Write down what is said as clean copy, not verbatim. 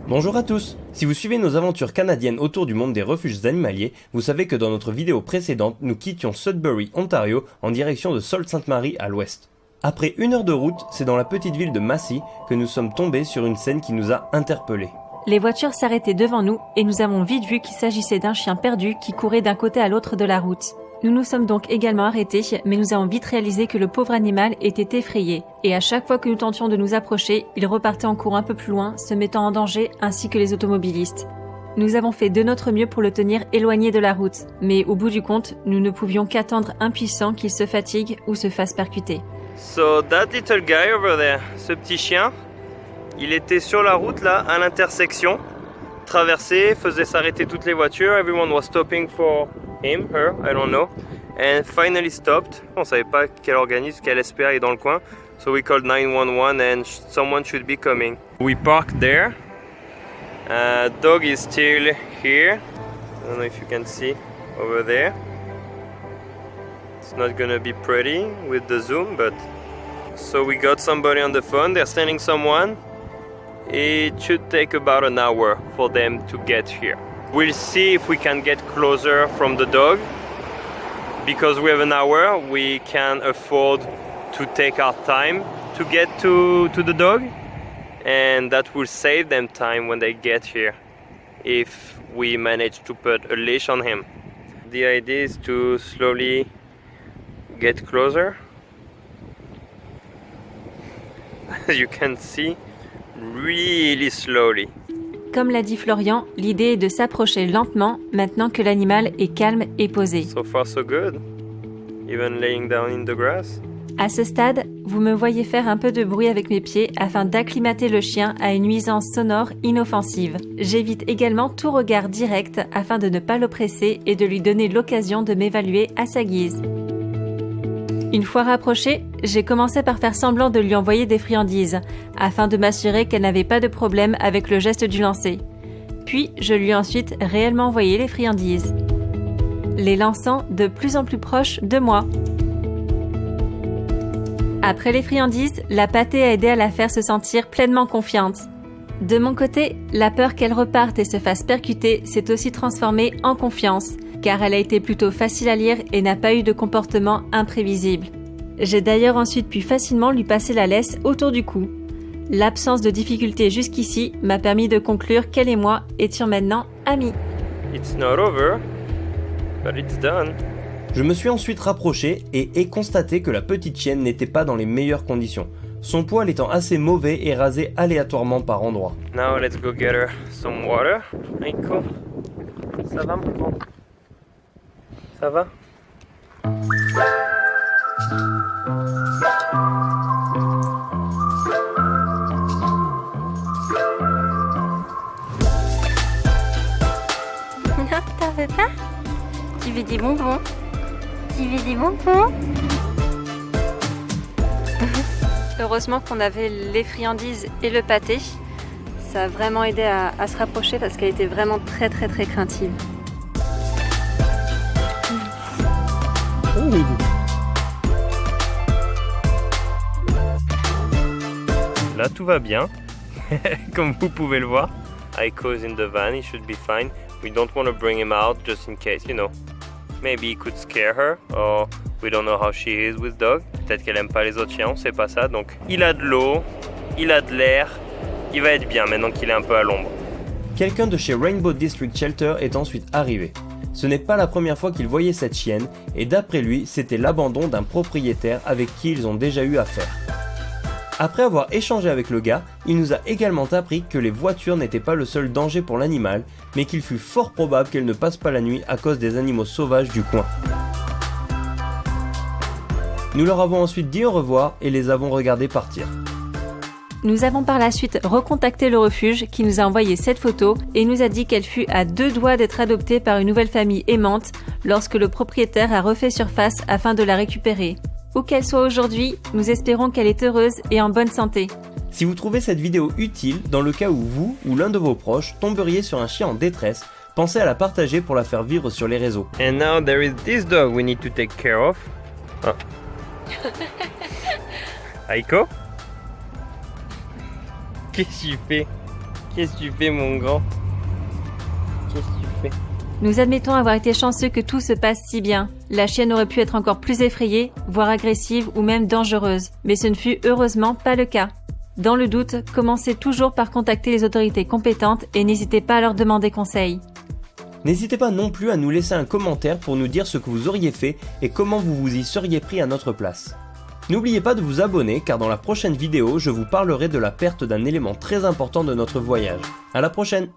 Bonjour à tous. Si vous suivez nos aventures canadiennes autour du monde des refuges animaliers, vous savez que dans notre vidéo précédente, nous quittions Sudbury, Ontario, en direction de Sault-Sainte-Marie à l'ouest. Après 1 heure de route, c'est dans la petite ville de Massey que nous sommes tombés sur une scène qui nous a interpellés. Les voitures s'arrêtaient devant nous et nous avons vite vu qu'il s'agissait d'un chien perdu qui courait d'un côté à l'autre de la route. Nous nous sommes donc également arrêtés, mais nous avons vite réalisé que le pauvre animal était effrayé. Et à chaque fois que nous tentions de nous approcher, il repartait en courant un peu plus loin, se mettant en danger, ainsi que les automobilistes. Nous avons fait de notre mieux pour le tenir éloigné de la route, mais au bout du compte, nous ne pouvions qu'attendre impuissants qu'il se fatigue ou se fasse percuter. So that little guy over there, ce petit chien, il était sur la route là, à l'intersection, traversait, faisait s'arrêter toutes les voitures, everyone was stopping for him, her, I don't know, and finally stopped. On savait pas quel organisme, quel SPA est dans le coin, so we called 911 and someone should be coming. We parked there. Dog is still here. I don't know if you can see over there. It's not gonna be pretty with the zoom, but so we got somebody on the phone. They're sending someone. It should take about an hour for them to get here. We'll see if we can get closer from the dog. Because we have an hour, we can afford to take our time to get to the dog. And that will save them time when they get here if we manage to put a leash on him. The idea is to slowly get closer. As you can see, really slowly. Comme l'a dit Florian, l'idée est de s'approcher lentement maintenant que l'animal est calme et posé. So far so good. Even laying down in the grass. À ce stade, vous me voyez faire un peu de bruit avec mes pieds afin d'acclimater le chien à une nuisance sonore inoffensive. J'évite également tout regard direct afin de ne pas l'oppresser et de lui donner l'occasion de m'évaluer à sa guise. Une fois rapprochée, j'ai commencé par faire semblant de lui envoyer des friandises, afin de m'assurer qu'elle n'avait pas de problème avec le geste du lancer. Puis, je lui ai ensuite réellement envoyé les friandises, les lançant de plus en plus proche de moi. Après les friandises, la pâtée a aidé à la faire se sentir pleinement confiante. De mon côté, la peur qu'elle reparte et se fasse percuter s'est aussi transformée en confiance, car elle a été plutôt facile à lire et n'a pas eu de comportement imprévisible. J'ai d'ailleurs ensuite pu facilement lui passer la laisse autour du cou. L'absence de difficulté jusqu'ici m'a permis de conclure qu'elle et moi étions maintenant amis. It's not over, but it's done. Je me suis ensuite rapproché et ai constaté que la petite chienne n'était pas dans les meilleures conditions, son poil étant assez mauvais et rasé aléatoirement par endroits. Now let's go get her some water. Aiko, ça va mon grand? Ça va? Non, t'en veux pas? Tu veux des bonbons? Tu veux des bonbons? Heureusement qu'on avait les friandises et le pâté. Ça a vraiment aidé à se rapprocher parce qu'elle était vraiment très craintive. Là tout va bien, comme vous pouvez le voir. Aiko is in the van, he should be fine. We don't want to bring him out just in case, you know. Maybe he could scare her, or we don't know how she is with dog. Peut-être qu'elle aime pas les autres chiens, on sait pas ça. Donc il a de l'eau, il a de l'air, il va être bien maintenant qu'il est un peu à l'ombre. Quelqu'un de chez Rainbow District Shelter est ensuite arrivé. Ce n'est pas la première fois qu'il voyait cette chienne, et d'après lui, c'était l'abandon d'un propriétaire avec qui ils ont déjà eu affaire. Après avoir échangé avec le gars, il nous a également appris que les voitures n'étaient pas le seul danger pour l'animal, mais qu'il fut fort probable qu'elle ne passe pas la nuit à cause des animaux sauvages du coin. Nous leur avons ensuite dit au revoir et les avons regardés partir. Nous avons par la suite recontacté le refuge qui nous a envoyé cette photo et nous a dit qu'elle fut à 2 doigts d'être adoptée par une nouvelle famille aimante lorsque le propriétaire a refait surface afin de la récupérer. Où qu'elle soit aujourd'hui, nous espérons qu'elle est heureuse et en bonne santé. Si vous trouvez cette vidéo utile, dans le cas où vous ou l'un de vos proches tomberiez sur un chien en détresse, pensez à la partager pour la faire vivre sur les réseaux. And now there is this dog we need to take care of. Oh. Aiko? Qu'est-ce que tu fais? Qu'est-ce que tu fais, mon grand? Qu'est-ce que tu fais? Nous admettons avoir été chanceux que tout se passe si bien. La chienne aurait pu être encore plus effrayée, voire agressive ou même dangereuse. Mais ce ne fut heureusement pas le cas. Dans le doute, commencez toujours par contacter les autorités compétentes et n'hésitez pas à leur demander conseil. N'hésitez pas non plus à nous laisser un commentaire pour nous dire ce que vous auriez fait et comment vous vous y seriez pris à notre place. N'oubliez pas de vous abonner car dans la prochaine vidéo, je vous parlerai de la perte d'un élément très important de notre voyage. À la prochaine!